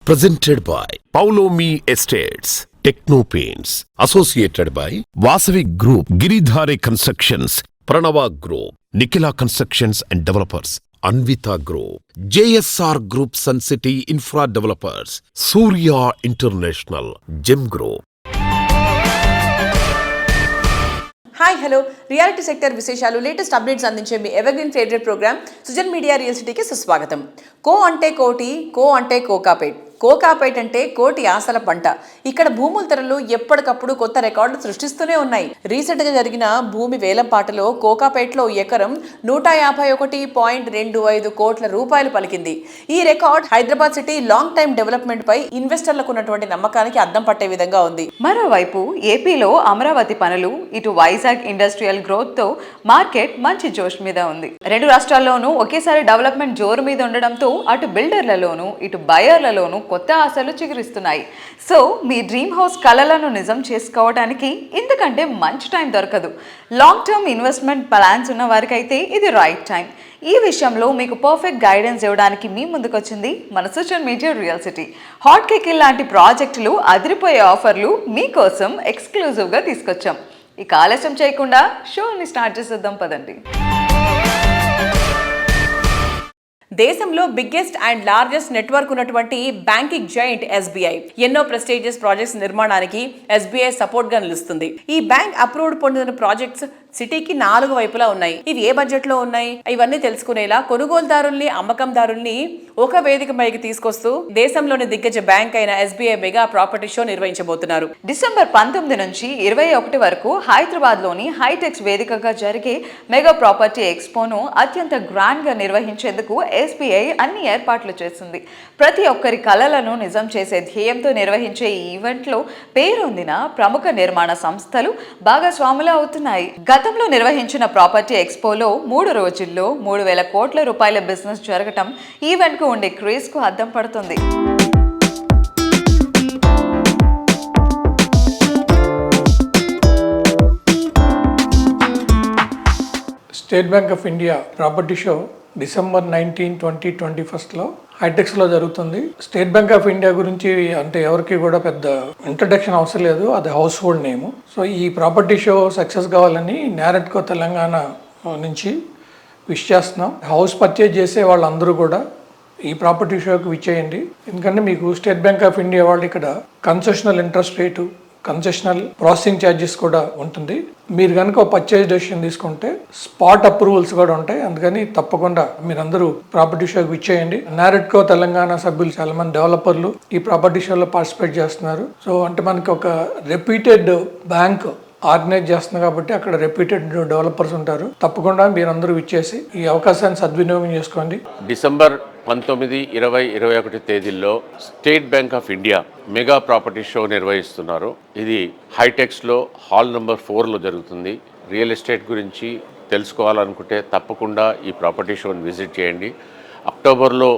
Presented by Paulomi Estates, Techno Paints, associated by Vasavi Group, Giridhare Constructions, Pranava Group, Nikila Constructions and Developers, Anvita Group, JSR Group, Sun City Infra Developers, Surya International, Gem Group. Hi hello reality sector విశేషాలు latest updates అందించే మీ evergreen favourite programme Sujan media real సిటీకి సుస్వాగతం. కో అంటే కోటి, కో అంటే కోకాపేట్. కోకాపేట్ అంటే కోటి ఆశల పంట. ఇక్కడ భూముల ధరలు ఎప్పటికప్పుడు కొత్త రికార్డులు సృష్టిస్తూనే ఉన్నాయి. రీసెంట్ గా జరిగిన భూమి వేలంపాటలో కోకాపేట్లో ఎకరం 151.25 కోట్ల రూపాయలు పలికింది. ఈ record Hyderabad city long time development పై ఇన్వెస్టర్లకు ఉన్నటువంటి నమ్మకానికి అద్దం పట్టే విధంగా ఉంది. మరోవైపు ఏపీలో అమరావతి పనులు, ఇటు వైజాగ్ ఇండస్ట్రియల్ గ్రోత్ తో మార్కెట్ మంచి జోష్ మీద ఉంది. రెండు రాష్ట్రాల్లోనూ ఒకేసారి డెవలప్మెంట్ జోరు మీద ఉండడంతో అటు బిల్డర్లలోనూ ఇటు బయర్లలోనూ కొత్త ఆశలు చిగురిస్తున్నాయి. సో మీ డ్రీమ్ హౌస్ కలలను నిజం చేసుకోవడానికి ఇంతకంటే మంచి టైం దొరకదు. లాంగ్ టర్మ్ ఇన్వెస్ట్మెంట్ ప్లాన్స్ ఉన్న వారికైతే ఇది రైట్ టైం. ఈ విషయంలో మీకు పర్ఫెక్ట్ గైడెన్స్ ఇవ్వడానికి మీ ముందుకొచ్చింది మన social media real city. Hot cakes లాంటి ప్రాజెక్టులు, అదిరిపోయే ఆఫర్లు మీకోసం ఎక్స్క్లూజివ్గా తీసుకొచ్చాం. ఇక ఆలస్యం చేయకుండా షోని స్టార్ట్ చేసేద్దాం పదండి. దేశంలో బిగ్గెస్ట్ అండ్ లార్జెస్ట్ నెట్వర్క్ ఉన్నటువంటి బ్యాంకింగ్ జైంట్ ఎస్బీఐ ఎన్నో ప్రెస్టీజియస్ ప్రాజెక్ట్స్ నిర్మాణానికి ఎస్బీఐ సపోర్ట్ గా నిలుస్తుంది. ఈ బ్యాంక్ అప్రూవ్డ్ పొందిన ప్రాజెక్ట్స్ సిటీకి 4 వైపులా ఉన్నాయి. ఇవి ఏ బడ్జెట్ లో ఉన్నాయి, ఇవన్నీ తెలుసుకునేలా కొనుగోలుదారుల్ని, అమ్మకందారుల్ని ఒక వేదిక పైకి తీసుకొస్తూ దేశంలోని దిగ్గజ బ్యాంక్ అయిన ఎస్బీఐ మెగా ప్రాపర్టీ షో నిర్వహించబోతున్నారు. డిసెంబర్ 19 నుంచి 21 వరకు హైదరాబాద్ లోని హైటెక్స్ వేదికగా జరిగే మెగా ప్రాపర్టీ ఎక్స్పోను అత్యంత గ్రాండ్ గా నిర్వహించేందుకు ఎస్బీఐ అన్ని ఏర్పాట్లు చేస్తుంది. ప్రతి ఒక్కరి కలలను నిజం చేసే ధ్యేయంతో నిర్వహించే ఈ ఈవెంట్ లో పేరొందిన ప్రముఖ నిర్మాణ సంస్థలు భాగస్వాములు అవుతున్నాయి. గతంలో నిర్వహించిన ప్రాపర్టీ ఎక్స్పోలో 3 రోజుల్లో 3,000 కోట్ల రూపాయల బిజినెస్ జరగటం ఈవెంట్ కు ఉండే క్రేజ్ కు అద్దం పడుతుంది. State bank of India property show December 19, 2021లో హైటెక్స్లో జరుగుతుంది. స్టేట్ బ్యాంక్ ఆఫ్ ఇండియా గురించి అంటే ఎవరికి కూడా పెద్ద ఇంట్రడక్షన్ అవసరం లేదు, అది హౌస్ హోల్డ్ నేమ్. సో ఈ ప్రాపర్టీ షో సక్సెస్ కావాలని నారెట్కో తెలంగాణ నుంచి విష్ చేస్తున్నాం. హౌస్ పర్చేజ్ చేసే వాళ్ళందరూ కూడా ఈ ప్రాపర్టీ షోకి విచ్చేయండి. ఎందుకంటే మీకు స్టేట్ బ్యాంక్ ఆఫ్ ఇండియా వాళ్ళు ఇక్కడ concessional interest rate, concessional processing charges కూడా ఉంటుంది. మీరు కనుక పర్చేజ్ డెసిషన్ తీసుకుంటే స్పాట్ అప్రూవల్స్ కూడా ఉంటాయి. అందుకని తప్పకుండా మీరందరూ ప్రాపర్టీ షోకి విచ్చేయండి. నారెట్కో తెలంగాణ సభ్యులు చాలా మంది డెవలపర్లు ఈ ప్రాపర్టీ షోలో పార్టిసిపేట్ చేస్తున్నారు. సో అంటే మనకి ఒక రెప్యూటెడ్ బ్యాంక్ ఆర్గనైజ్ చేస్తుంది కాబట్టి అక్కడ రెప్యూటెడ్ డెవలపర్స్ ఉంటారు. తప్పకుండా మీరందరూ విచ్చేసి ఈ అవకాశాన్ని సద్వినియోగం చేసుకోండి. డిసెంబర్ 19, 20, 21 తేదీల్లో state bank of India mega property show నిర్వహిస్తున్నారు. ఇది హైటెక్స్లో హాల్ నెంబర్ 4లో జరుగుతుంది. రియల్ ఎస్టేట్ గురించి తెలుసుకోవాలనుకుంటే తప్పకుండా ఈ ప్రాపర్టీ షోని విజిట్ చేయండి. అక్టోబర్లో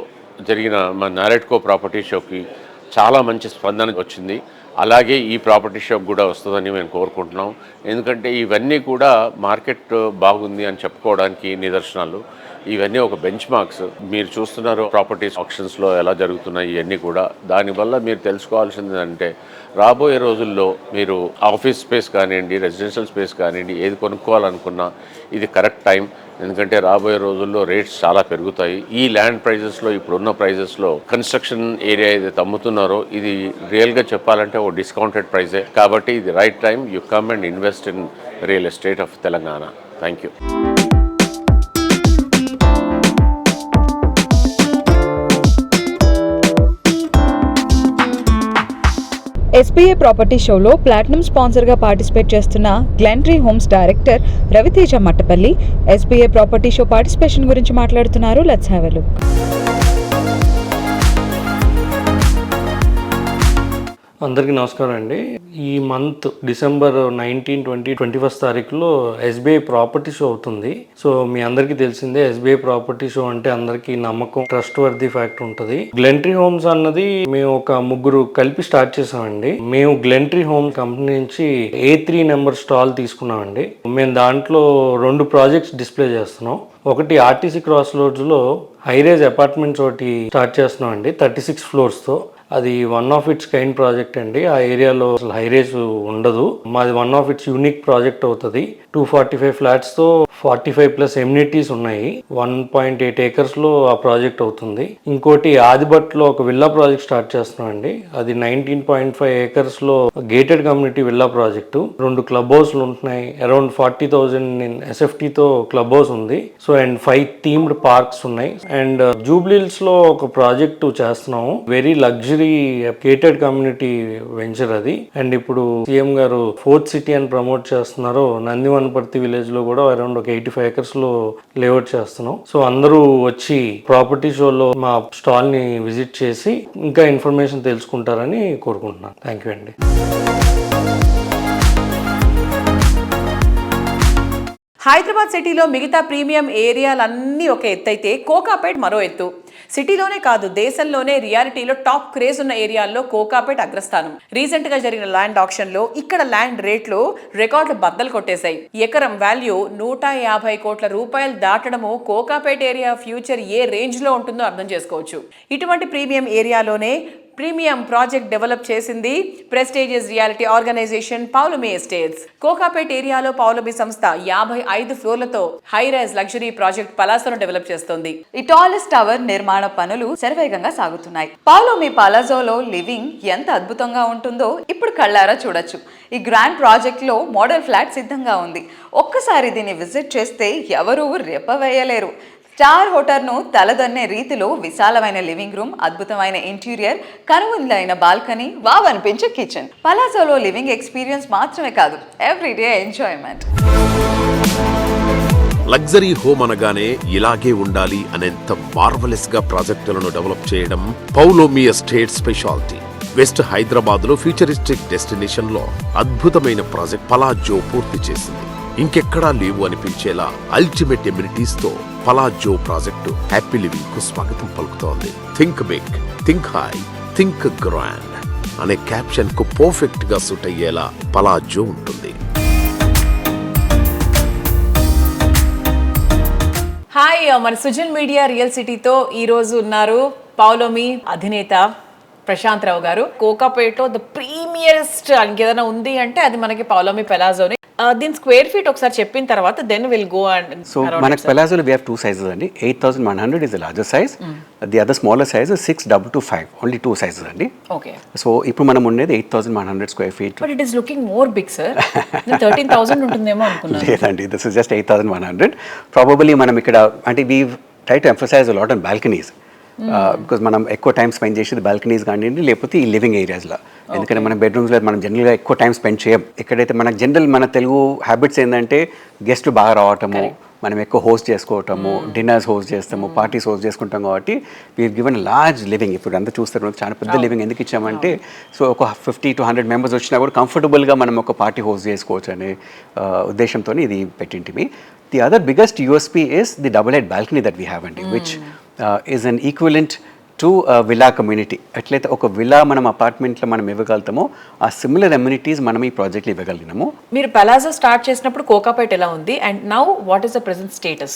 జరిగిన మా నారెట్కో ప్రాపర్టీ షోకి చాలా మంచి స్పందన వచ్చింది. అలాగే ఈ ప్రాపర్టీ షోకి కూడా వస్తుందని మేము కోరుకుంటున్నాం. ఎందుకంటే ఇవన్నీ కూడా మార్కెట్ బాగుంది అని చెప్పుకోవడానికి నిదర్శనాలు. ఇవన్నీ ఒక బెంచ్ మార్క్స్. మీరు చూస్తున్నారు ప్రాపర్టీస్ ఆక్షన్స్లో ఎలా జరుగుతున్నాయి ఇవన్నీ కూడా. దానివల్ల మీరు తెలుసుకోవాల్సింది అంటే రాబోయే రోజుల్లో మీరు ఆఫీస్ స్పేస్ కానివ్వండి, రెసిడెన్షియల్ స్పేస్ కానివ్వండి, ఏది కొనుక్కోవాలనుకున్నా ఇది కరెక్ట్ టైం. ఎందుకంటే రాబోయే రోజుల్లో రేట్స్ చాలా పెరుగుతాయి. ఈ ల్యాండ్ ప్రైజెస్లో, ఇప్పుడున్న ప్రైజెస్లో కన్స్ట్రక్షన్ ఏరియా ఏదైతే అమ్ముతున్నారో ఇది రియల్గా చెప్పాలంటే ఓ డిస్కౌంటెడ్ ప్రైజే. కాబట్టి ఇది right time. You come and invest in real estate of Telangana. Thank you. SBI property షోలో ప్లాటినం స్పాన్సర్గా పార్టిసిపేట్ చేస్తున్న Glentree homes director Raviteja Mattapalli SBI property show participation గురించి మాట్లాడుతున్నారు. Let's have a look. అందరికీ నమస్కారం అండి. ఈ మంత్ డిసెంబర్ 19, 20, 21 తారీఖులో ఎస్బీఐ ప్రాపర్టీ షో అవుతుంది. సో మీ అందరికీ తెలిసిందే ఎస్బీఐ ప్రాపర్టీ షో అంటే అందరికీ నమ్మకం, ట్రస్ట్ వర్ది ఫ్యాక్టర్ ఉంటుంది. గ్లెన్ట్రీ హోమ్స్ అన్నది మేము ఒక 3 కలిపి స్టార్ట్ చేసామండి. మేము గ్లెన్ట్రీ హోమ్ కంపెనీ నుంచి A3 నెంబర్ స్టాల్ తీసుకున్నామండి. మేము దాంట్లో 2 ప్రాజెక్ట్స్ డిస్ప్లే చేస్తున్నాం. ఒకటి ఆర్టీసీ క్రాస్ రోడ్స్లో హైరేజ్ అపార్ట్మెంట్స్ ఒకటి స్టార్ట్ చేస్తున్నాం అండి 36 ఫ్లోర్స్తో. అది one of it's kind project అండి. ఆ ఏరియాలో అసలు హైరేస్ ఉండదు. మాది one of it's unique project అవుతుంది. 245 ఫ్లాట్స్తో 45+ ఎమ్యూనిటీస్ ఉన్నాయి. 1.8 acres ఆ ప్రాజెక్ట్ అవుతుంది. ఇంకోటి ఆదిబట్లో ఒక విల్లా ప్రాజెక్ట్ స్టార్ట్ చేస్తున్నాం అండి. అది 19.5 acres gated community villa project. 2 club హౌస్లు ఉంటున్నాయి. అరౌండ్ 40,000 SFTతో క్లబ్ హౌస్ ఉంది. సో అండ్ 5 థీమ్డ్ పార్క్స్ ఉన్నాయి. అండ్ జూబ్లీహిల్స్ లో ఒక ప్రాజెక్టు చేస్తున్నాము. Very luxury gated community venture అది. అండ్ ఇప్పుడు సీఎం గారు 4th సిటీ అని ప్రమోట్ చేస్తున్నారు. నందివనపర్తి విలేజ్ లో కూడా అరౌండ్ ఒక 85 acres లేఅవుట్ చేస్తున్నాం. సో అందరూ వచ్చి ప్రాపర్టీ షోలో మా స్టాల్ ని విజిట్ చేసి ఇంకా ఇన్ఫర్మేషన్ తెలుసుకుంటారని కోరుకుంటున్నాను. థ్యాంక్ యూ అండి. హైదరాబాద్ సిటీలో మిగతా ప్రీమియం ఏరియాలన్నీ ఒక ఎత్తు అయితే కోకాపేట్ మరో ఎత్తు. సిటీలోనే కాదు, దేశంలోనే రియాలిటీలో టాప్ క్రేజ్ ఉన్న ఏరియాల్లో కోకాపేట్ అగ్రస్థానం. రీసెంట్ గా జరిగిన ల్యాండ్ ఆక్షన్ లో ఇక్కడ ల్యాండ్ రేట్లు రికార్డులు బద్దలు కొట్టేశాయి. ఎకరం వాల్యూ 150 కోట్ల రూపాయలు దాటడము కోకాపేట్ ఏరియా ఫ్యూచర్ ఏ రేంజ్ లో ఉంటుందో అర్థం చేసుకోవచ్చు. ఇటువంటి ప్రీమియం ఏరియాలోనే ప్రీమియం ప్రాజెక్ట్ డెవలప్ చేసింది prestigious reality organisation Paulomi estates. Kokapet ఏరియాలో పౌలమి సంస్థ 55 ఫ్లోర్లతో హై రైజ్ లగ్జరీ ప్రాజెక్ట్ పలాసోను డెవలప్ చేస్తోంది. ఈ టాలెస్ట్ టవర్ నిర్మాణ పనులు శరవేగంగా సాగుతున్నాయి. పౌలమి పలాజోలో లివింగ్ ఎంత అద్భుతంగా ఉంటుందో ఇప్పుడు కళ్ళారా చూడొచ్చు. ఈ గ్రాండ్ ప్రాజెక్ట్ లో మోడల్ ఫ్లాట్ సిద్ధంగా ఉంది. ఒక్కసారి దీన్ని విజిట్ చేస్తే ఎవరూ రెప్పవేయలేరు. స్టార్ హోటల్ను తలదన్నే రీతిలో విశాలమైన లివింగ్ రూమ్, అద్భుతమైన ఇంటీరియర్, కనువిందైన బాల్కనీ, వావ్ అనిపించే కిచెన్. పలాసోలో లివింగ్ ఎక్స్పీరియన్స్ మాత్రమే కాదు, ఎవ్రీడే ఎంజాయ్మెంట్. లగ్జరీ హోమ్ అనగానే ఇలాగే ఉండాలి అనేంత మార్వలెస్ గా ప్రాజెక్టులను డెవలప్ చేయడం Paulomi estate speciality. West Hyderabad లో ఫ్యూచరిస్టిక్ డెస్టినేషన్ లో అద్భుతమైన ప్రాజెక్ట్ పలాజో పూర్తి చేసింది. ఇంకెక్కడా లేవు అనిపించేలా అల్టిమేట్ ఎమ్యూనిటీస్ తో పలాజో ప్రాజెక్టు హ్యాపీ లివింగ్ కు స్వాగతం పలుకుతోంది. Think big, think high, think grand అనే క్యాప్షన్ కు పర్ఫెక్ట్ గా సూట్ అయ్యేలా పలాజో ఉంటుంది. హాయ్, మన సుజన్ మీడియా రియల్ సిటీతో ఈ రోజు ఉన్నారు పౌలోమి అధినేత ప్రశాంత్ రావు గారు. కోకాపేటలో ద ప్రీమియరెస్ట్ ఇంకేదైనా ఉంది అంటే అది మనకి పౌలోమి పెలాజోని. దీని స్క్వేర్ ఫీట్ ఒకసారి చెప్పిన తర్వాత then will go and so మనకి పెలాజోలో we have 2 sizes అండి. 8,100 is the larger size. The other smaller size is 6,225. Only 2 sizes అండి. ఓకే. సో ఇప్పుడు మనం ఉండేది 8,100 square feet. But it is looking more big sir. 13,000 ఉంటుందేమో అనుకున్నాను. లేదండి, this is just 8,100. Probably మనం ఇక్కడ అంటే we try to emphasize a lot on balconies. Because మనం ఎక్కువ టైం స్పెండ్ చేసేది బాల్కనీస్ కానివ్వండి లేకపోతే ఈ లివింగ్ ఏరియాస్లో. ఎందుకంటే మన బెడ్రూమ్స్లో మనం జనరల్గా ఎక్కువ టైం స్పెండ్ చేయం. ఎక్కడైతే మనకు జనరల్ మన తెలుగు హ్యాబిట్స్ ఏంటంటే గెస్ట్లు బాగా రావటము, మనం ఎక్కువ హోస్ట్ చేసుకోవటము, డిన్నర్స్ హోస్ట్ చేస్తాము, పార్టీస్ హోస్ట్ చేసుకుంటాం. కాబట్టి వీ గివెన్ లార్జ్ లివింగ్. ఇప్పుడు అంతా చూస్తారు చాలా పెద్ద లివింగ్ ఎందుకు ఇచ్చామంటే సో ఒక 50 to 100 members వచ్చినా కూడా కంఫర్టబుల్గా మనం ఒక పార్టీ హోస్ట్ చేసుకోవచ్చు అనే ఉద్దేశంతో ఇది పెట్టింటివి. The other biggest USP is the double-head balcony that we have అండి, which is an equivalent to a villa community. అట్లయితే ఒక విల్లా మనం అపార్ట్మెంట్లో మనం ఇవ్వగలుగుతామో ఆ సిమిలర్ అమ్యూనిటీస్ మనం ఈ ప్రాజెక్ట్లో ఇవ్వగలిగినాము. మీరు పలాజో స్టార్ట్ చేసినప్పుడు కోకాపేట్ ఎలా ఉంది and now what is the present status?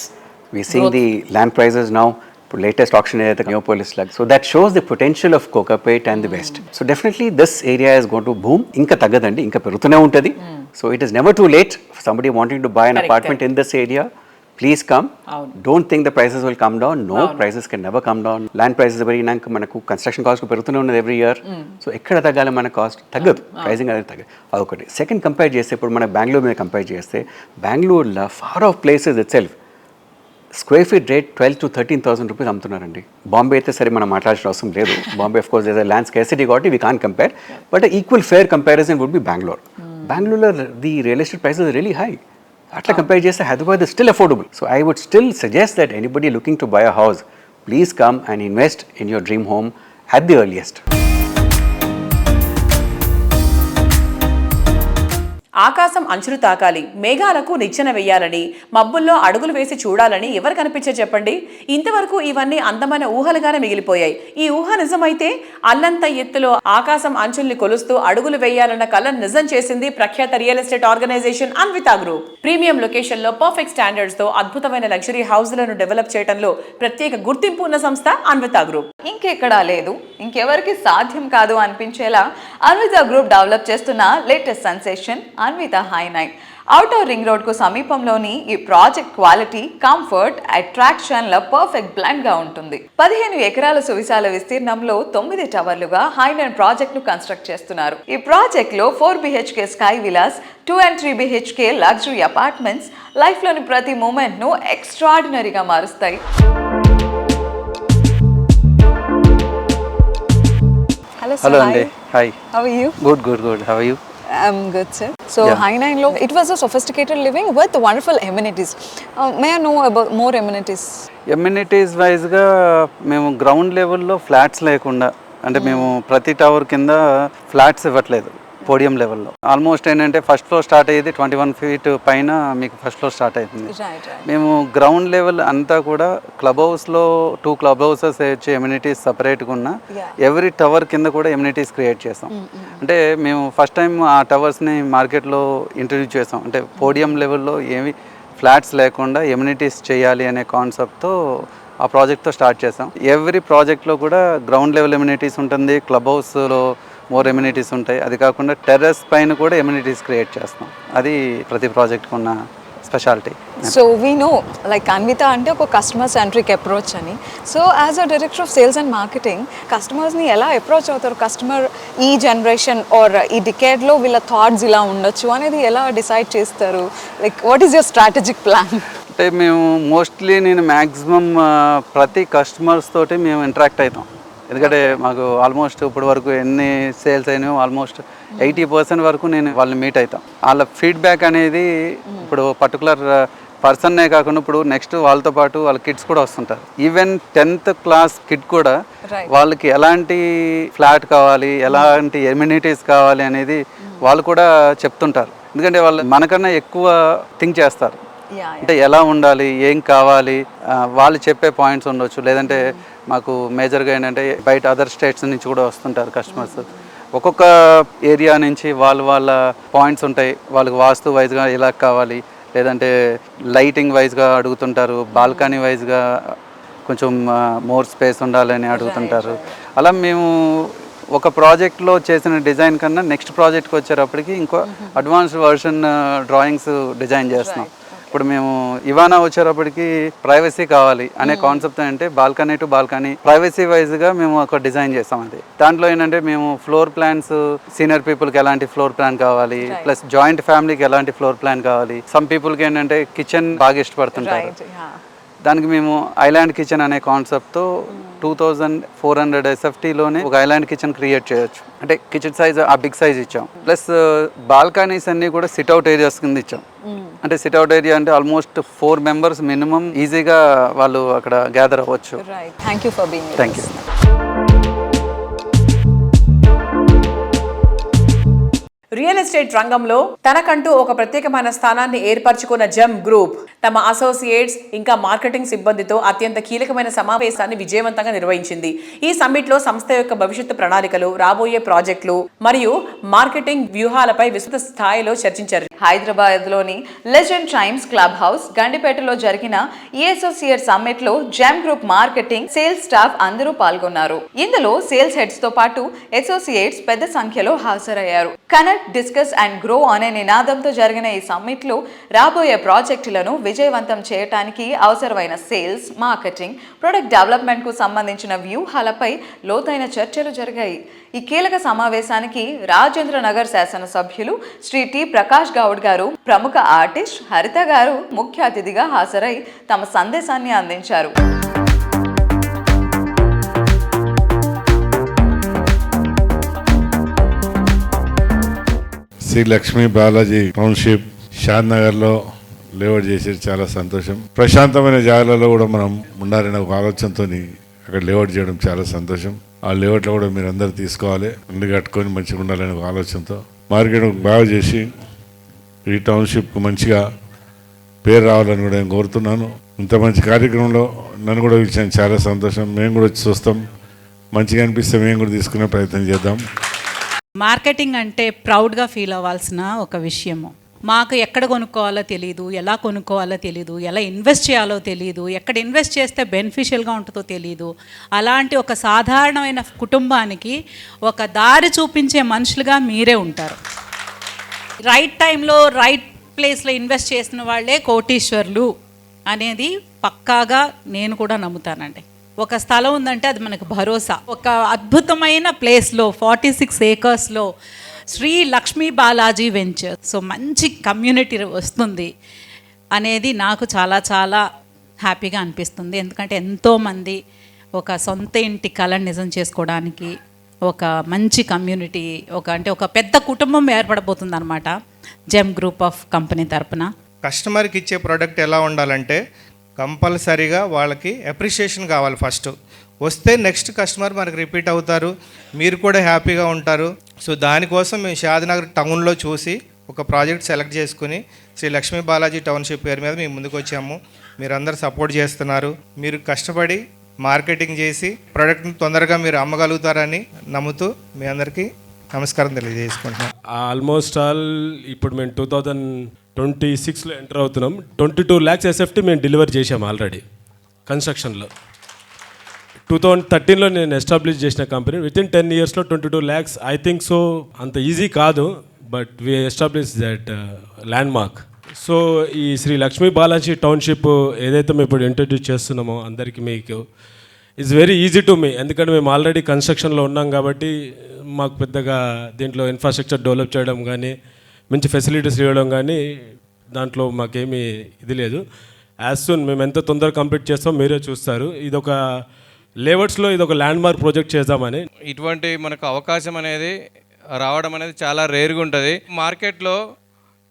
We seeing the land prices now. ఇప్పుడు లేటెస్ట్ ఆప్షన్ ఏదైతే నియోపోలిస్ లాగా, so that shows the potential of Kokapet and the west. So definitely this area is going to boom. ఇంకా తగ్గదండి, ఇంకా పెరుగుతూనే ఉంటుంది. So it is never too late for somebody wanting to buy an apartment in this area. Please come. Don't think the prices will come down. No, prices can never come down. Land prices పెరిగినాక మనకు construction cost పెరుగుతూనే ఉన్నది every year. So ఎక్కడ తగ్గాలి మన cost తగ్గదు, pricing అనేది తగ్గదు. అదొకటి. సెకండ్ కంపేర్ చేస్తే ఇప్పుడు మన బెంగళూరు మీద కంపేర్ చేస్తే బెంగళూరులో far off places itself square feet rate 12,000 to 13,000 rupees అమ్ముతున్నారండి. బాంబే అయితే సరే మనం మాట్లాడాల్సిన అవసరం లేదు. Bombay of course is land scarcity కాబట్టి we can't compare, but equal fair comparison would be Bangalore. బెంగళూరులో the real estate prices really high. అట్లా కంపేర్ చేస్తే Hyderabad is still affordable. So I would still suggest that anybody looking to buy a house, please come and invest in your dream home at the earliest. ఆకాశం అంచులు తాకాలి, మేఘాలకు నిచ్చెన వెయ్యాలని, మబ్బుల్లో అడుగులు వేసి చూడాలని ఎవరు కనిపించే చెప్పండి? ఇంతవరకు ఇవన్నీ అందమైన ఊహలుగానే మిగిలిపోయాయి. ఈ ఊహ నిజమైతే అల్లంత ఎత్తులో ఆకాశం అంచుల్ని కొలుస్తూ అడుగులు వేయాలన్న కలను నిజం చేసింది ప్రఖ్యాత real estate organisation Anvita group. Premium location లో పర్ఫెక్ట్ స్టాండర్డ్స్ తో అద్భుతమైన లగ్జరీ హౌస్లను డెవలప్ చేయడంలో ప్రత్యేక గుర్తింపు ఉన్న సంస్థ అన్వితా గ్రూప్. ఇంకెక్కడా లేదు, ఇంకెవరికి సాధ్యం కాదు అనిపించేలా అన్విత గ్రూప్ డెవలప్ చేస్తున్న లేటెస్ట్ సెన్సేషన్ అన్విత హై9. ఔటర్ రింగ్ రోడ్ కు సమీపంలోని ఈ ప్రాజెక్ట్ క్వాలిటీ, కంఫర్ట్, అట్రాక్షన్ ల పర్ఫెక్ట్ బ్లెండ్ గా ఉంటుంది. 15 ఎకరాల సువిశాల విస్తీర్ణంలో 9 టవర్లుగా హై9 ప్రాజెక్ట్ ను కన్స్ట్రక్ట్ చేస్తున్నారు. ఈ ప్రాజెక్ట్ లో 4 BHK sky Vilas, 2 and 3 BHK luxury apartments life లోని ప్రతి మూమెంట్ ను ఎక్స్ట్రాడినరీగా మారుస్తాయి. Hello Andy. Hi. How are you? Good. How are you? I'm good, sir. So, Yeah. High9 Lo, it was a sophisticated living with wonderful amenities. May I know about more amenities? Amenities వైజ్గా మేము ground లెవెల్లో flats లేకుండా, అంటే మేము ప్రతి tower కింద flats ఇవ్వట్లేదు. Podium లెవెల్లో ఆల్మోస్ట్ ఏంటంటే ఫస్ట్ ఫ్లోర్ స్టార్ట్ అయ్యేది 21 feet పైన మీకు ఫస్ట్ ఫ్లోర్ స్టార్ట్ అవుతుంది. Right. మేము గ్రౌండ్ లెవెల్ అంతా కూడా క్లబ్ హౌస్లో 2 క్లబ్ హౌసెస్ వచ్చి ఎమ్యూనిటీస్ సపరేట్గా ఉన్న ఎవ్రీ టవర్ కింద కూడా ఎమ్యూనిటీస్ క్రియేట్ చేసాం. అంటే మేము ఫస్ట్ టైం ఆ టవర్స్ని మార్కెట్లో ఇంట్రడ్యూస్ చేసాం. అంటే పోడియం లెవెల్లో ఏమి ఫ్లాట్స్ లేకుండా ఎమ్యూనిటీస్ చేయాలి అనే కాన్సెప్ట్తో ఆ ప్రాజెక్ట్తో స్టార్ట్ చేసాం. ఎవ్రీ ప్రాజెక్ట్లో కూడా గ్రౌండ్ లెవెల్ ఎమ్యూనిటీస్ ఉంటుంది, క్లబ్ హౌస్లో మోర్ ఎమ్యూనిటీస్ ఉంటాయి. అది కాకుండా టెర్రస్ పైన కూడా ఎమ్యూనిటీస్ క్రియేట్ చేస్తాం. అది ప్రతి ప్రాజెక్ట్కి ఉన్న స్పెషాలిటీ. So, we know like Anvita అంటే ఒక కస్టమర్ సెంట్రిక్ అప్రోచ్ అని. So as a director of sales and marketing కస్టమర్స్ని ఎలా అప్రోచ్ అవుతారు? కస్టమర్ ఈ జనరేషన్ ఆర్ ఈ డికేడ్లో వీళ్ళ థాట్స్ ఇలా ఉండొచ్చు అనేది ఎలా డిసైడ్ చేస్తారు? Like what is your strategic plan? అంటే మేము మోస్ట్లీ నేను మ్యాక్సిమం ప్రతి కస్టమర్స్ తోటి మేము ఇంటరాక్ట్ అవుతాం. ఎందుకంటే మాకు ఆల్మోస్ట్ ఇప్పటి వరకు ఎన్ని సేల్స్ అయినాయో ఆల్మోస్ట్ 80% వరకు నేను వాళ్ళని మీట్ అవుతాం. వాళ్ళ ఫీడ్బ్యాక్ అనేది ఇప్పుడు పర్టికులర్ పర్సన్నే కాకుండా ఇప్పుడు నెక్స్ట్ వాళ్ళతో పాటు వాళ్ళ కిడ్స్ కూడా వస్తుంటారు. ఈవెన్ 10th క్లాస్ కిడ్ కూడా వాళ్ళకి ఎలాంటి ఫ్లాట్ కావాలి, ఎలాంటి ఎమ్యూనిటీస్ కావాలి అనేది వాళ్ళు కూడా చెప్తుంటారు. ఎందుకంటే వాళ్ళు మనకన్నా ఎక్కువ థింక్ చేస్తారు. అంటే ఎలా ఉండాలి, ఏం కావాలి, వాళ్ళు చెప్పే పాయింట్స్ ఉండొచ్చు. లేదంటే మాకు మేజర్గా ఏంటంటే బయట అదర్ స్టేట్స్ నుంచి కూడా వస్తుంటారు కస్టమర్స్. ఒక్కొక్క ఏరియా నుంచి వాళ్ళ పాయింట్స్ ఉంటాయి. వాళ్ళకి వాస్తు వైజ్గా ఎలా కావాలి, లేదంటే లైటింగ్ వైజ్గా అడుగుతుంటారు, బాల్కనీ వైజ్గా కొంచెం మోర్ స్పేస్ ఉండాలని అడుగుతుంటారు. అలా మేము ఒక ప్రాజెక్ట్లో చేసిన డిజైన్ కన్నా నెక్స్ట్ ప్రాజెక్ట్కి వచ్చేటప్పటికి ఇంకో అడ్వాన్స్డ్ వర్షన్ డ్రాయింగ్స్ డిజైన్ చేస్తున్నాం. ఇప్పుడు మేము ఇవానా వచ్చేటప్పటికి ప్రైవసీ కావాలి అనే కాన్సెప్ట్ అంటే బాల్కనీ టు బాల్కనీ ప్రైవసీ వైజ్గా మేము ఒక డిజైన్ చేస్తాం. అది దాంట్లో ఏంటంటే మేము ఫ్లోర్ ప్లాన్స్, సీనియర్ పీపుల్కి ఎలాంటి ఫ్లోర్ ప్లాన్ కావాలి, ప్లస్ జాయింట్ ఫ్యామిలీకి ఎలాంటి ఫ్లోర్ ప్లాన్ కావాలి, సమ్ పీపుల్కి ఏంటంటే కిచెన్ బాగా ఇష్టపడుతుంటారు. దానికి మేము ఐలాండ్ కిచెన్ అనే కాన్సెప్ట్తో 2400 SFTలోనే ఒక ఐలాండ్ కిచెన్ క్రియేట్ చేయొచ్చు. అంటే కిచెన్ సైజ్ ఆ బిగ్ సైజ్ ఇచ్చాం. ప్లస్ బాల్కనీస్ అన్నీ కూడా సిట్అవుట్ ఏరియాస్ కింద ఇచ్చాం. అంటే సిట్అవుట్ ఏరియా అంటే ఆల్మోస్ట్ 4 members మినిమం ఈజీగా వాళ్ళు అక్కడ గ్యాదర్ అవ్వచ్చు. Thank you for being. Thank you. Real estate రంగంలో తనకంటూ ఒక ప్రత్యేకమైన స్థానాన్ని ఏర్పరచుకున్న జెమ్ గ్రూప్ తమ అసోసియేట్స్ ఇంకా మార్కెటింగ్ సిబ్బందితో అత్యంత కీలకమైన సమావేశాన్ని విజయవంతంగా నిర్వహించింది. ఈ సమ్మిట్ లో సంస్థ యొక్క భవిష్యత్తు ప్రణాళికలు, రాబోయే ప్రాజెక్టులు మరియు మార్కెటింగ్ వ్యూహాలపై విస్తృత స్థాయిలో చర్చించారు. హైదరాబాద్ లోని లెజెండ్ టైమ్స్ క్లబ్ హౌస్ గండిపేటలో జరిగిన ఈ అసోసియేట్ సమ్మిట్ లో gem group marketing, sales staff అందరూ పాల్గొన్నారు. ఇందులో సేల్స్ హెడ్స్ తో పాటు అసోసియేట్స్ పెద్ద సంఖ్యలో హాజరయ్యారు. కనెక్ట్, డిస్కస్ అండ్ గ్రో అనే నినాదంతో జరిగిన ఈ సమ్మిట్ లో రాబోయే ప్రాజెక్టులను విజయవంతం చేయడానికి అవసరమైన సేల్స్, మార్కెటింగ్, ప్రొడక్ట్ డెవలప్మెంట్ కు సంబంధించిన వ్యూహాలపై లోతైన చర్చలు జరిగాయి. ఈ కీలక సమావేశానికి రాజేంద్ర నగర్ శాసనసభ్యులు శ్రీ టి ప్రకాష్ గౌడ్ గారు, ప్రముఖ ఆర్టిస్ట్ హరిత గారు ముఖ్య అతిథిగా హాజరై తమ సందేశాన్ని అందించారు. శ్రీ లక్ష్మీ బాలాజీ టౌన్షిప్ షాద్ నగర్లో లేఅవుట్ చేసేది చాలా సంతోషం. ప్రశాంతమైన జాగాలలో కూడా మనం ఉండాలనే ఒక ఆలోచనతో అక్కడ లేఅవుట్ చేయడం చాలా సంతోషం. ఆ లేఅవుట్లో కూడా మీరు అందరు తీసుకోవాలి, అన్ని కట్టుకొని మంచిగా ఉండాలనే ఒక ఆలోచనతో మార్కెట్ బాగా చేసి ఈ టౌన్షిప్కు మంచిగా పేరు రావాలని కూడా నేను కోరుతున్నాను. ఇంత మంచి కార్యక్రమంలో నన్ను కూడా పిలిచాను, చాలా సంతోషం. మేము కూడా వచ్చి చూస్తాం, మంచిగా అనిపిస్తే మేము కూడా తీసుకునే ప్రయత్నం చేద్దాం. మార్కెటింగ్ అంటే ప్రౌడ్గా ఫీల్ అవ్వాల్సిన ఒక విషయము. మాకు ఎక్కడ కొనుక్కోవాలో తెలియదు, ఎలా కొనుక్కోవాలో తెలియదు, ఎలా ఇన్వెస్ట్ చేయాలో తెలియదు, ఎక్కడ ఇన్వెస్ట్ చేస్తే బెనిఫిషియల్గా ఉంటుందో తెలియదు. అలాంటి ఒక సాధారణమైన కుటుంబానికి ఒక దారి చూపించే మనుషులుగా మీరే ఉంటారు. రైట్ టైంలో రైట్ ప్లేస్లో ఇన్వెస్ట్ చేసిన వాళ్ళే కోటీశ్వర్లు అనేది పక్కాగా నేను కూడా నమ్ముతానండి. ఒక స్థలం ఉందంటే అది మనకు భరోసా. ఒక అద్భుతమైన ప్లేస్లో 46 ఏకర్స్లో శ్రీ లక్ష్మీ బాలాజీ వెంచర్, సో మంచి కమ్యూనిటీ వస్తుంది అనేది నాకు చాలా చాలా హ్యాపీగా అనిపిస్తుంది. ఎందుకంటే ఎంతోమంది ఒక సొంత ఇంటి కళను నిజం చేసుకోవడానికి ఒక మంచి కమ్యూనిటీ, ఒక పెద్ద కుటుంబం ఏర్పడబోతుంది అనమాట జెమ్ గ్రూప్ ఆఫ్ కంపెనీ తరపున. కస్టమర్కి ఇచ్చే ప్రోడక్ట్ ఎలా ఉండాలంటే కంపల్సరీగా వాళ్ళకి అప్రిషియేషన్ కావాలి. ఫస్ట్ వస్తే నెక్స్ట్ కస్టమర్ మనకు రిపీట్ అవుతారు, మీరు కూడా హ్యాపీగా ఉంటారు. సో దానికోసం మేము షాద్నగర్ టౌన్లో చూసి ఒక ప్రాజెక్ట్ సెలెక్ట్ చేసుకుని శ్రీ లక్ష్మీ బాలాజీ టౌన్షిప్ పేరు మీద మేము ముందుకు వచ్చాము. మీరందరూ సపోర్ట్ చేస్తున్నారు. మీరు కష్టపడి మార్కెటింగ్ చేసి ప్రోడక్ట్ని తొందరగా మీరు అమ్మగలుగుతారని నమ్ముతూ మీ అందరికీ నమస్కారం తెలియజేసుకుంటున్నాం. ఆల్మోస్ట్ ఆల్ ఇప్పుడు మేము 2026లో ఎంటర్ అవుతున్నాం. 22 lakhs ఎస్ఎఫ్టీ మేము డెలివర్ చేసాము ఆల్రెడీ కన్స్ట్రక్షన్లో. 2013లో నేను ఎస్టాబ్లిష్ చేసిన company. Within 10 yearsలో 22 lakhs. I think so అంత ఈజీ కాదు, but we establish that land mark. So ఈ శ్రీ లక్ష్మీ బాలాజీ టౌన్షిప్ ఏదైతే మేము ఇప్పుడు ఇంట్రడ్యూస్ చేస్తున్నామో అందరికీ మీకు it's very easy to me. ఎందుకంటే మేము ఆల్రెడీ కన్స్ట్రక్షన్లో ఉన్నాం కాబట్టి మాకు పెద్దగా దీంట్లో ఇన్ఫ్రాస్ట్రక్చర్ డెవలప్ చేయడం కానీ మంచి ఫెసిలిటీస్ ఇవ్వడం కానీ దాంట్లో మాకేమీ ఇది లేదు. యాజ్ సూన్ మేము ఎంత తొందరగా కంప్లీట్ చేస్తామో మీరే చూస్తారు. ఇదొక లేఅవుట్స్లో ఇదొక ల్యాండ్ మార్క్ ప్రాజెక్ట్ చేద్దామని. ఇటువంటి మనకు అవకాశం అనేది రావడం అనేది చాలా రేర్గా ఉంటుంది. మార్కెట్లో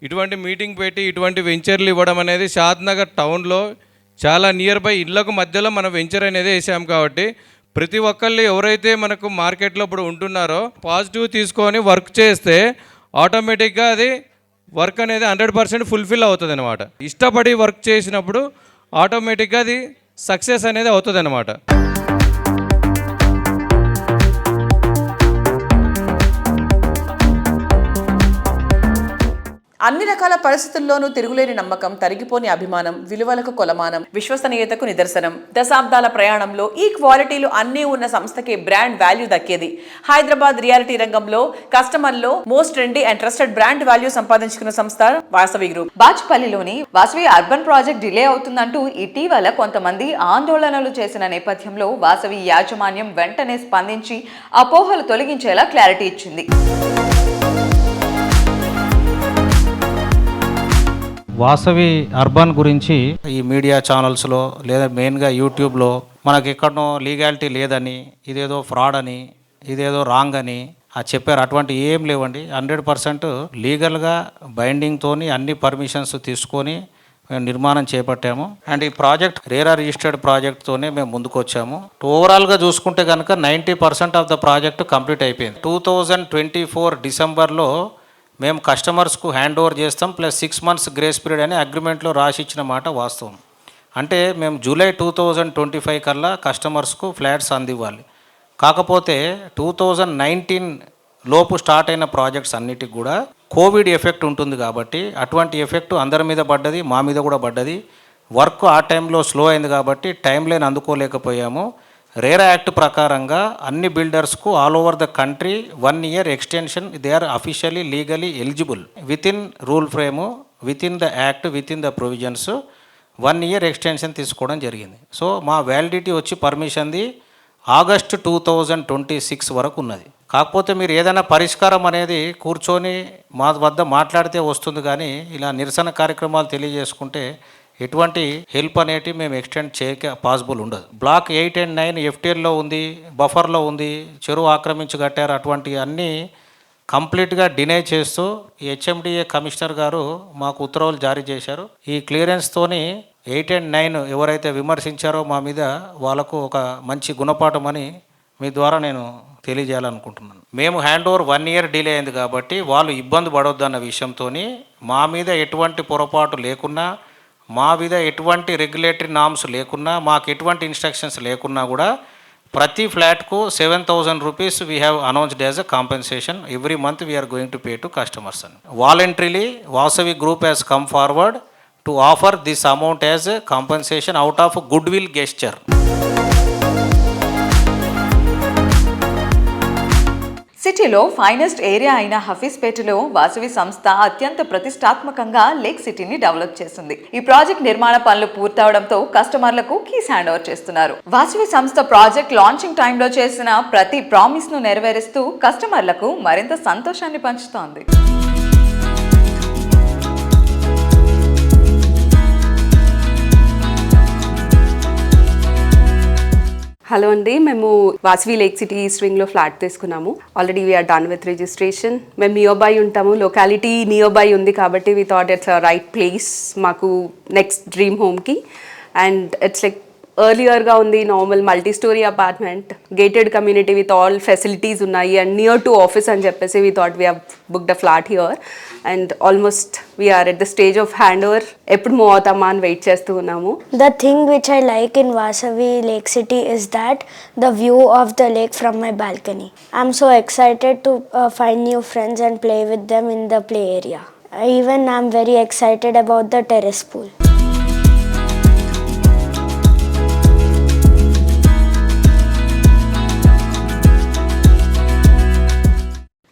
ఇటువంటి మీటింగ్ పెట్టి ఇటువంటి వెంచర్లు ఇవ్వడం అనేది షాద్నగర్ టౌన్లో చాలా నియర్ బై ఇళ్లకు మధ్యలో మనం వెంచర్ అనేది వేసాం కాబట్టి ప్రతి ఒక్కళ్ళు ఎవరైతే మనకు మార్కెట్లో ఇప్పుడు ఉంటున్నారో పాజిటివ్ తీసుకొని వర్క్ చేస్తే ఆటోమేటిక్గా అది వర్క్ అనేది 100% ఫుల్ఫిల్ అవుతుంది అనమాట. ఇష్టపడి వర్క్ చేసినప్పుడు ఆటోమేటిక్గా అది సక్సెస్ అనేది అవుతుంది అనమాట. అన్ని రకాల పరిస్థితుల్లోనూ తిరుగులేని నమ్మకం, తరిగిపోని అభిమానం, విలువలకు కొలమానం, విశ్వసనీయతకు నిదర్శనం. దశాబ్దాల ప్రయాణంలో ఈ క్వాలిటీలు అన్నీ ఉన్న సంస్థకి బ్రాండ్ వాల్యూ దక్కేది. హైదరాబాద్ రియాలిటీ రంగంలో కస్టమర్లో most trendy and trusted brand value సంపాదించుకున్న సంస్థ వాసవి గ్రూప్. బాచ్పల్లిలోని వాసవి అర్బన్ ప్రాజెక్ట్ డిలే అవుతుందంటూ ఇటీవల కొంతమంది ఆందోళనలు చేసిన నేపథ్యంలో వాసవి యాజమాన్యం వెంటనే స్పందించి అపోహలు తొలగించేలా క్లారిటీ ఇచ్చింది. వాసవి అర్బన్ గురించి ఈ మీడియా ఛానల్స్లో లేదా మెయిన్గా యూట్యూబ్లో మనకి ఎక్కడనో లీగాలిటీ లేదని, ఇదేదో ఫ్రాడ్ అని, ఇదేదో రాంగ్ అని చెప్పారు. అటువంటి ఏం లేవండి. 100% లీగల్గా బైండింగ్తో అన్ని పర్మిషన్స్ తీసుకొని మేము నిర్మాణం చేపట్టాము. అండ్ ఈ ప్రాజెక్ట్ రేరా రిజిస్టర్డ్ ప్రాజెక్ట్తోనే మేము ముందుకు వచ్చాము. ఓవరాల్గా చూసుకుంటే కనుక 90% ఆఫ్ ద ప్రాజెక్ట్ కంప్లీట్ అయిపోయింది. 2024 డిసెంబర్లో మేము కస్టమర్స్కు హ్యాండ్ ఓవర్ చేస్తాం, ప్లస్ 6 months గ్రేస్ పీరియడ్ అని అగ్రిమెంట్లో రాసి ఇచ్చిన మాట వాస్తవం. అంటే మేము జూలై 2025 కల్లా కస్టమర్స్కు ఫ్లాట్స్ అందివ్వాలి. కాకపోతే 2019 లోపు స్టార్ట్ అయిన ప్రాజెక్ట్స్ అన్నిటికి కూడా కోవిడ్ ఎఫెక్ట్ ఉంటుంది కాబట్టి అటువంటి ఎఫెక్ట్ అందరి మీద పడ్డది, మా మీద కూడా పడ్డది. వర్క్ ఆ టైంలో స్లో అయింది కాబట్టి టైం లైన్ అందుకోలేకపోయాము. రేరా యాక్ట్ ప్రకారంగా అన్ని బిల్డర్స్కు all over the country 1 year extension they are officially legally eligible within rule frame, within the act, within the provisions 1 year extension తీసుకోవడం జరిగింది. సో మా validity వచ్చి పర్మిషన్ది August 2026 వరకు ఉన్నది. కాకపోతే మీరు ఏదైనా పరిష్కారం అనేది కూర్చొని మా వద్ద మాట్లాడితే వస్తుంది, కానీ ఇలా నిరసన కార్యక్రమాలు తెలియజేసుకుంటే ఎటువంటి హెల్ప్ అనేటివి మేము ఎక్స్టెండ్ చేయక పాసిబుల్ ఉండదు. బ్లాక్ 8 and 9 ఎఫ్టీఎల్లో ఉంది, బఫర్లో ఉంది, చెరువు ఆక్రమించి కట్టారు. అటువంటి అన్నీ కంప్లీట్గా డినై చేస్తూ ఈ హెచ్ఎండిఏ కమిషనర్ గారు మాకు ఉత్తర్వులు జారీ చేశారు. ఈ క్లియరెన్స్తోని 8 and 9 ఎవరైతే విమర్శించారో మా మీద వాళ్ళకు ఒక మంచి గుణపాఠం అని మీ ద్వారా నేను తెలియజేయాలనుకుంటున్నాను. మేము హ్యాండ్ ఓవర్ 1 year డిలే అయింది కాబట్టి వాళ్ళు ఇబ్బంది పడొద్దన్న విషయంతో మా మీద ఎటువంటి పొరపాటు లేకున్నా, మా మీద ఎటువంటి రెగ్యులేటరీ నామ్స్ లేకున్నా, మాకు ఎటువంటి ఇన్స్ట్రక్షన్స్ లేకున్నా కూడా ప్రతి ఫ్లాట్కు 7,000 rupees we have announced as a compensation every month we are going to pay to customers అని. Voluntarily Vasavi group has come forward to offer this amount as a compensation out of goodwill gesture. సిటీలో finest area అయిన హఫీజ్పేటలో వాసవి సంస్థ అత్యంత ప్రతిష్టాత్మకంగా lake సిటీని develop చేసింది. ఈ ప్రాజెక్ట్ నిర్మాణ పనులు పూర్తవడంతో కస్టమర్లకు కీస్ హ్యాండ్ ఓవర్ చేస్తున్నారు. వాసవి సంస్థ ప్రాజెక్ట్ లాంచింగ్ టైంలో చేసిన ప్రతి ప్రామిస్ ను నెరవేరుస్తూ కస్టమర్లకు మరింత సంతోషాన్ని పంచుతోంది. హలో అండి, మేము వాసవి లేక్ సిటీ ఈస్ట్ వింగ్లో ఫ్లాట్ తీసుకున్నాము. Already we are done with registration. మేము నియర్ బై ఉంటాము, లొకాలిటీ నియర్ బై ఉంది కాబట్టి we thought it's a right place మాకు నెక్స్ట్ డ్రీమ్ హోమ్కి. అండ్ ఇట్స్ లైక్ ఎర్లియర్గా ఉంది, normal multi storey apartment, gated community with all facilities ఉన్నాయి అండ్ నియర్ టు ఆఫీస్ అని చెప్పేసి we thought we have booked a flat here and almost we are at the stage of hand over. ఎప్పుడు move అవుతామా అని wait చేస్తూ ఉన్నాము. The thing which I like in Vasavi Lake City is that the view of the lake from my balcony. I'm so excited to find new friends and play with them in the play area. Even I'm very excited about the terrace pool.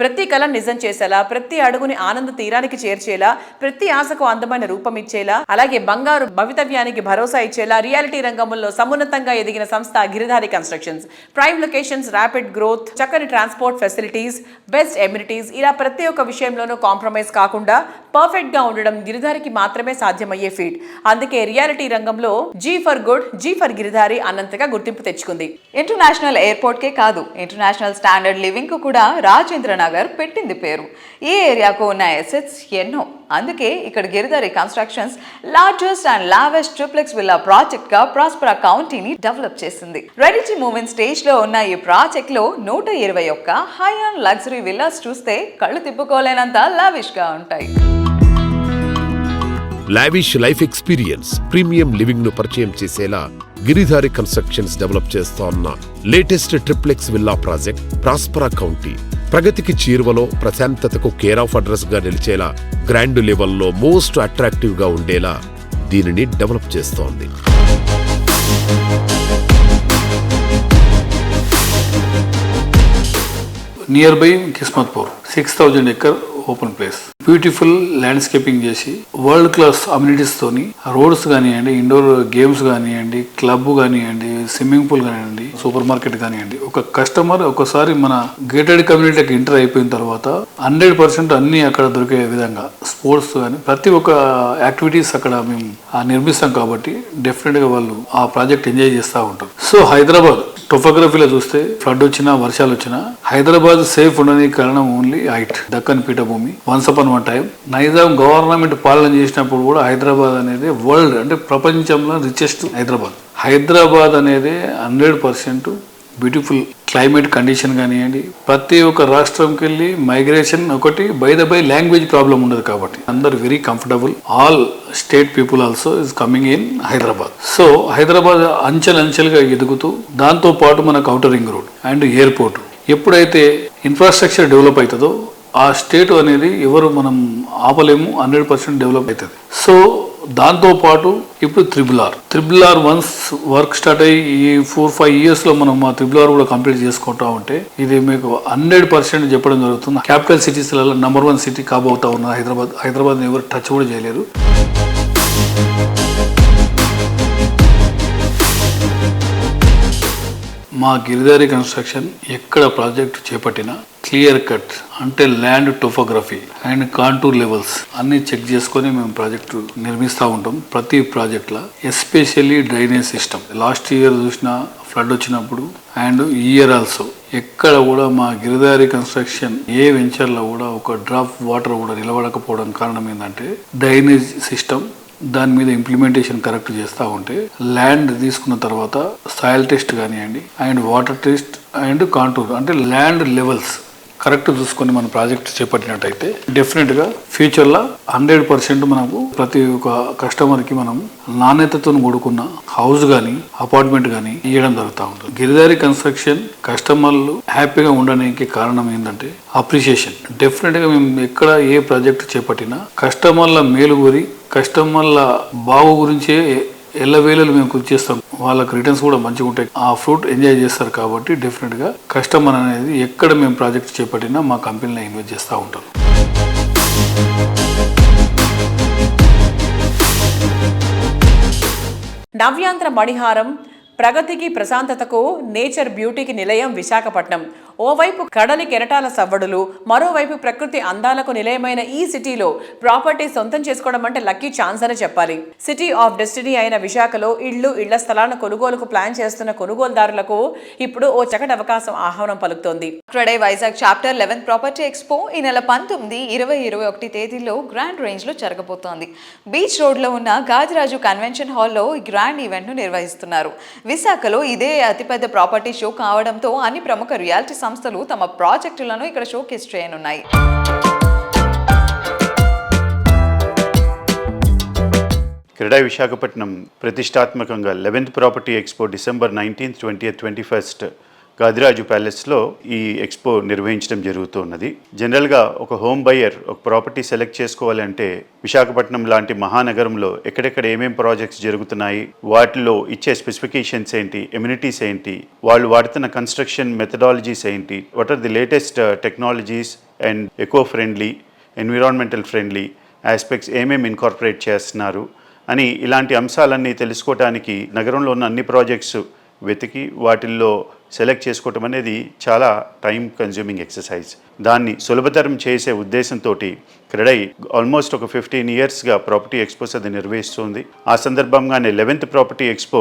ప్రతి కళ నిజం చేసేలా, ప్రతి అడుగుని ఆనంద తీరానికి చేర్చేలా, ప్రతి ఆశకు అందమైన రూపం ఇచ్చేలా, అలాగే బంగారు భవితవ్యానికి భరోసా ఇచ్చేలా రియాలిటీ రంగంలో సమున్నతంగా ఎదిగిన సంస్థ Giridhari constructions. Prime locations, rapid growth, చక్కని ట్రాన్స్పోర్ట్ ఫెసిలిటీస్, బెస్ట్ ఎమ్యూనిటీస్, ఇలా ప్రతి ఒక్క విషయంలోనూ కాంప్రమైజ్ కాకుండా పర్ఫెక్ట్ గా ఉండడం గిరిధారికి మాత్రమే సాధ్యమయ్యే ఫీట్. అందుకే రియాలిటీ రంగంలో G for good, G for Giridhari అన్నంతగా గుర్తింపు తెచ్చుకుంది. ఇంటర్నేషనల్ ఎయిర్పోర్ట్కే కాదు, ఇంటర్నేషనల్ స్టాండర్డ్ లివింగ్ కు కూడా రాజేంద్ర నగర్ పెట్టింది పేరు. ఈ ఏరియాకు ఉన్న ఎసెట్స్ ఎన్నో. అందుకే ఇక్కడ Giridhari constructions largest and లావెస్ట్ triplex villa project గా ప్రాస్పరా కౌంటీని డెవలప్ చేసింది. Ready to move in stage లో ఉన్న ఈ ప్రాజెక్ట్ లో 121 హై అండ్ లగ్జరీ విల్లాస్ చూస్తే కళ్ళు తిప్పుకోలేనంత లావిష్ గా ఉంటాయి. Lavish life experience, premium living ను పరిచయం చేసేలా గిరిధారి కన్స్ట్రక్షన్స్ డెవలప్ చేస్తోన్న latest triplex villa project ప్రాస్పరా county. ప్రగతికి చీరువలో, ప్రశాంతతకు కేర్ ఆఫ్ అడ్రస్ గా నిలిచేలా, గ్రాండ్ లెవెల్లో మోస్ట్ అట్రాక్టివ్ గా ఉండేలా దీనిని డెవలప్ చేస్తోంది. Near by Kismatpur 6,000 acre open place, beautiful landscaping చేసి వరల్డ్ క్లాస్ అమ్యూనిటీస్ తోని రోడ్స్ కానివ్వండి, ఇండోర్ గేమ్స్ కానివ్వండి, క్లబ్ కానివ్వండి, స్విమ్మింగ్ పూల్ కానివ్వండి, సూపర్ మార్కెట్ కానివ్వండి. ఒక కస్టమర్ ఒకసారి మన గేటెడ్ కమ్యూనిటీకి ఎంటర్ అయిపోయిన తర్వాత 100% అన్ని అక్కడ దొరికే విధంగా స్పోర్ట్స్ కానీ ప్రతి ఒక్క యాక్టివిటీస్ అక్కడ మేము నిర్మిస్తాం కాబట్టి డెఫినెట్ గా వాళ్ళు ఆ ప్రాజెక్ట్ ఎంజాయ్ చేస్తూ ఉంటారు. సో హైదరాబాద్ టోపోగ్రఫీలో చూస్తే ఫ్లడ్ వచ్చినా, వర్షాలు వచ్చినా హైదరాబాద్ సేఫ్ ఉండడానికి కారణం ఓన్లీ హైట్, దక్కన్ పీఠభూమి. Once upon one time Nizam government పాలన చేసినప్పుడు కూడా హైదరాబాద్ అనేది వరల్డ్ అంటే ప్రపంచంలో రిచెస్ట్ హైదరాబాద్ అనేది 100% బ్యూటిఫుల్ క్లైమేట్ కండిషన్ కానివ్వండి, ప్రతి ఒక్క రాష్ట్రంకి వెళ్ళి మైగ్రేషన్ ఒకటి బై లాంగ్వేజ్ ప్రాబ్లం ఉండదు కాబట్టి అందరు very comfortable. All state people also is coming in Hyderabad. So Hyderabad అంచెలంచెలుగా ఎదుగుతూ దాంతో పాటు మనకు outer ring road and airport ఎప్పుడైతే ఇన్ఫ్రాస్ట్రక్చర్ డెవలప్ అవుతుందో ఆ స్టేట్ అనేది ఎవరు మనం ఆపలేము, 100% డెవలప్ అవుతుంది. సో దాంతో పాటు ఇప్పుడు triple R once work start అయ్యి ఈ 4-5 years లో మనం ఆ త్రిబుల్ ఆర్ కూడా కంప్లీట్ చేసుకుంటా ఉంటే ఇది మీకు 100% చెప్పడం జరుగుతుంది. క్యాపిటల్ సిటీస్లలో నెంబర్ 1 సిటీ కాబోతా ఉన్న హైదరాబాద్ ఎవరు టచ్ కూడా చేయలేరు. మా గిరిధారి కన్స్ట్రక్షన్ ఎక్కడ ప్రాజెక్ట్ చేపట్టినా క్లియర్ కట్ అంటే land topography and contour levels అన్ని చెక్ చేసుకొని మేము ప్రాజెక్టు నిర్మిస్తూ ఉంటాం. ప్రతి ప్రాజెక్ట్లో especially drainage system last year చూసిన ఫ్లడ్ వచ్చినప్పుడు అండ్ ఈ ఇయర్ ఆల్సో ఎక్కడ కూడా మా గిరిధారి కన్స్ట్రక్షన్ ఏ వెంచర్లో కూడా ఒక డ్రాప్ వాటర్ కూడా నిలబడకపోవడం కారణం ఏంటంటే డ్రైనేజ్ సిస్టమ్ దాని మీద ఇంప్లిమెంటేషన్ కరెక్ట్ చేస్తూ ఉంటే ల్యాండ్ తీసుకున్న తర్వాత సాయిల్ టెస్ట్ కానివ్వండి and water test and contour అంటే ల్యాండ్ లెవెల్స్ కరెక్ట్ చూసుకొని మన ప్రాజెక్ట్ చేపట్టినట్టయితే డెఫినెట్గా ఫ్యూచర్లో 100% మనకు ప్రతి ఒక్క కస్టమర్కి మనం నాణ్యతతో కూడుకున్న హౌస్ కానీ అపార్ట్మెంట్ కానీ ఇవ్వడం జరుగుతూ ఉంటుంది. గిరిధారి కన్స్ట్రక్షన్ కస్టమర్లు హ్యాపీగా ఉండడానికి కారణం ఏంటంటే అప్రిషియేషన్. డెఫినెట్గా మేము ఎక్కడ ఏ ప్రాజెక్ట్ చేపట్టినా కస్టమర్ల మేలు కోరి కస్టమర్ల బాగు గురించే ఎల్లవేళలు మేము కృషి చేస్తాం. వాళ్ళకి రిటర్న్స్ కూడా మంచిగా ఉంటాయి, ఆ ఫ్రూట్ ఎంజాయ్ చేస్తారు. కాబట్టి డెఫినెట్గా కస్టమర్ అనేది ఎక్కడ మేము ప్రాజెక్ట్ చేపట్టినా మా కంపెనీలో ఇన్వెస్ట్ చేస్తూ ఉంటాం. నవ్యాంధ్ర మణిహారం ప్రగతికి ప్రశాంతతకు నేచర్ బ్యూటీకి నిలయం విశాఖపట్నం. ఓవైపు కడలి కెరటాల సవ్వడులు, మరోవైపు ప్రకృతి అందాలకు నిలయమైన ఈ సిటీలో ప్రాపర్టీ సొంతం చేసుకోవడం అంటే లక్కీ ఛాన్స్ అని చెప్పాలి. సిటీ ఆఫ్ డెస్టినీ అయిన విశాఖలో ఇళ్ల స్థలాలను కొనుగోలుకు ప్లాన్ చేస్తున్న కొనుగోలుదారులకు ఇప్పుడు ఓ చక్కటి అవకాశం ఆహ్వానం పలుకుతోంది. Today Vizag chapter 11 property expo ఈ నెల 19, 20, 21 తేదీల్లో గ్రాండ్ రేంజ్ లో జరగబోతోంది. బీచ్ రోడ్ లో ఉన్న గాజరాజు కన్వెన్షన్ హాల్లో ఈ గ్రాండ్ ఈవెంట్ ను నిర్వహిస్తున్నారు. విశాఖలో ఇదే అతిపెద్ద ప్రాపర్టీ షో కావడంతో అన్ని ప్రముఖ రియాలిటీ సంస్థలు తమ ప్రాజెక్టులను ఇక్కడ షోకేస్ చేయనున్నాయి. క్రీడా విశాఖపట్నం ప్రతిష్టాత్మకంగా 11th property expo December 19th, 20th, 21st Gadiraju ప్యాలెస్లో ఈ ఎక్స్పో నిర్వహించడం జరుగుతున్నది. జనరల్గా ఒక హోమ్ బయర్ ఒక ప్రాపర్టీ సెలెక్ట్ చేసుకోవాలంటే విశాఖపట్నం లాంటి మహానగరంలో ఎక్కడెక్కడ ఏమేం ప్రాజెక్ట్స్ జరుగుతున్నాయి, వాటిలో ఇచ్చే స్పెసిఫికేషన్స్ ఏంటి, ఎమ్యూనిటీస్ ఏంటి, వాళ్ళు వాడుతున్న కన్స్ట్రక్షన్ మెథడాలజీస్ ఏంటి, what are the latest technologies and eco friendly, environmental friendly aspects ఏమేమి ఇన్కార్పొరేట్ చేస్తున్నారు అని ఇలాంటి అంశాలన్నీ తెలుసుకోవడానికి నగరంలో ఉన్న అన్ని ప్రాజెక్ట్స్ వెతికి వాటిల్లో సెలెక్ట్ చేసుకోవటం అనేది చాలా టైం కన్జ్యూమింగ్ ఎక్సర్సైజ్. దాన్ని సులభతరం చేసే ఉద్దేశంతో క్రెడై ఆల్మోస్ట్ ఒక 15 yearsగా ప్రాపర్టీ ఎక్స్పోస్ అది నిర్వహిస్తుంది. ఆ సందర్భంగానే 11th ప్రాపర్టీ ఎక్స్పో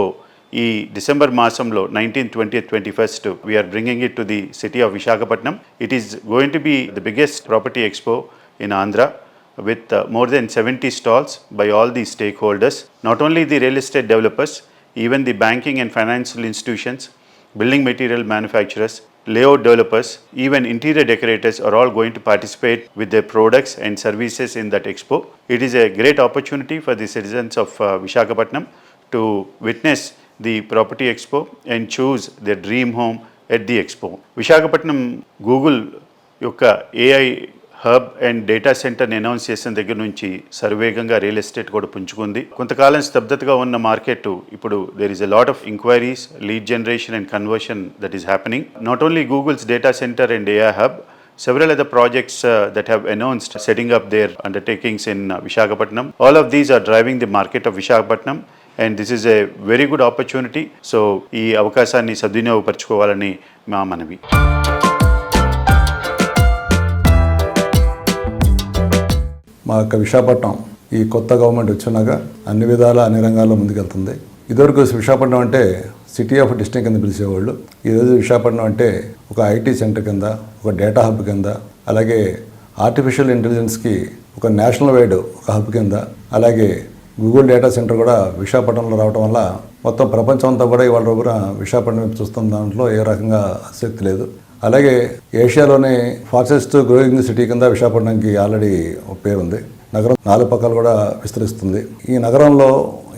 ఈ డిసెంబర్ మాసంలో 19th, 20th, 21st we are bringing it to the city of Visakhapatnam. It is going to be the biggest property expo in Andhra with more than 70 stalls by all the stakeholders, not only the real estate developers, even the banking and financial institutions, building material manufacturers, layout developers, even interior decorators are all going to participate with their products and services in that expo. It is a great opportunity for the citizens of Visakhapatnam to witness the property expo and choose their dream home at the expo. Visakhapatnam Google యొక్క AI hub and data సెంటర్ని announce చేసిన దగ్గర నుంచి సర్వేగంగా real estate కూడా పుంజుకుంది. కొంతకాలం స్తబ్దతగా ఉన్న market ఇప్పుడు there is a lot of inquiries, lead generation and conversion that is happening. Not only Google's data centre and AI hub, several other projects that have announced setting up their undertakings in Visakhapatnam. All of these are driving the market of Visakhapatnam and this is a very good opportunity. So ఈ అవకాశాన్ని సద్వినియోగపరచుకోవాలని మా మనవి. మా యొక్క విశాఖపట్నం ఈ కొత్త government వచ్చినాక అన్ని విధాల అన్ని రంగాల్లో ముందుకెళ్తుంది. ఇదివరకు విశాఖపట్నం అంటే సిటీ ఆఫ్ డెస్టినీ కింద పిలిచేవాళ్ళు. ఈరోజు విశాఖపట్నం అంటే ఒక ఐటీ సెంటర్ కింద, ఒక డేటా హబ్ కింద, అలాగే ఆర్టిఫిషియల్ ఇంటెలిజెన్స్కి ఒక నేషనల్ వైడ్ ఒక హబ్ కింద, అలాగే గూగుల్ డేటా సెంటర్ కూడా విశాఖపట్నంలో రావడం వల్ల మొత్తం ప్రపంచం అంతా కూడా ఇవాళ రోజున విశాఖపట్నం చూస్తున్న దాంట్లో ఏ రకంగా ఆసక్తి లేదు. అలాగే ఏషియాలోనే ఫాస్టెస్ట్ గ్రోయింగ్ సిటీ కింద విశాఖపట్నంకి ఆల్రెడీ ఒక పేరు ఉంది. నగరం 4 పక్కలు కూడా విస్తరిస్తుంది. ఈ నగరంలో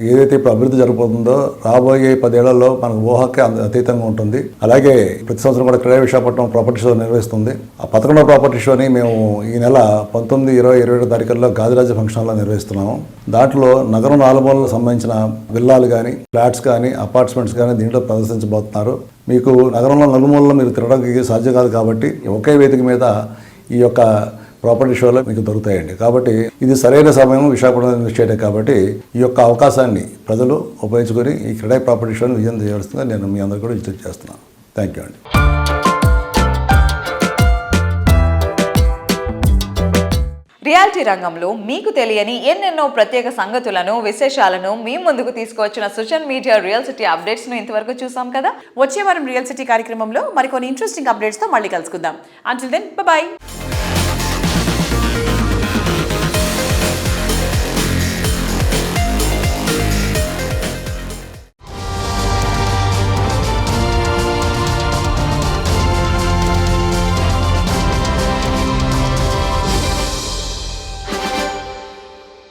ఏదైతే ఇప్పుడు అభివృద్ధి జరగబోతుందో రాబోయే 10 ఏళ్లలో మనకు ఊహకే అతీతంగా ఉంటుంది. అలాగే ప్రతి సంవత్సరం కూడా క్రీడా విశాఖపట్నం ప్రాపర్టీ షో నిర్వహిస్తుంది. ఆ 11వ ప్రాపర్టీ షోని మేము ఈ నెల 19, 20, 21 తారీఖుల్లో గాదిరాజు ఫంక్షన్ హాల్లో నిర్వహిస్తున్నాము. దాంట్లో నగరం నాలుమూలలకు సంబంధించిన విల్లాలు కానీ, ఫ్లాట్స్ కానీ, అపార్ట్మెంట్స్ కానీ దీంట్లో ప్రదర్శించబోతున్నారు. మీకు నగరంలో నలుమూలలో మీరు తిరగడానికి సాధ్యం కాదు కాబట్టి ఒకే వేదిక మీద ఈ యొక్క ప్రాపర్టీ షోలో మీకు దొరుకుతాయండి. కాబట్టి ఇది సరైన సమయం విశాఖపట్నం ఇన్వెస్ట్ చేయడం కాబట్టి ఈ యొక్క అవకాశాన్ని ప్రజలు ఉపయోగించుకొని ఈ క్రీడా ప్రాపర్టీ షోని విజయం చేయవలసిందిగా నేను మీ అందరూ కూడా విజిట్ చేస్తున్నాను. థ్యాంక్ యూ అండి. రియాలిటీ రంగంలో మీకు తెలియని ఎన్నెన్నో ప్రత్యేక సంగతులను, విశేషాలను మీ ముందుకు తీసుకువచ్చిన సోషల్ మీడియా రియల్ సిటీ అప్డేట్స్ను ఇంతవరకు చూసాం కదా. వచ్చే వారం రియల్ సిటీ కార్యక్రమంలో మరికొన్ని ఇంట్రెస్టింగ్ అప్డేట్స్తో మళ్ళీ కలుసుకుందాం. Until then by.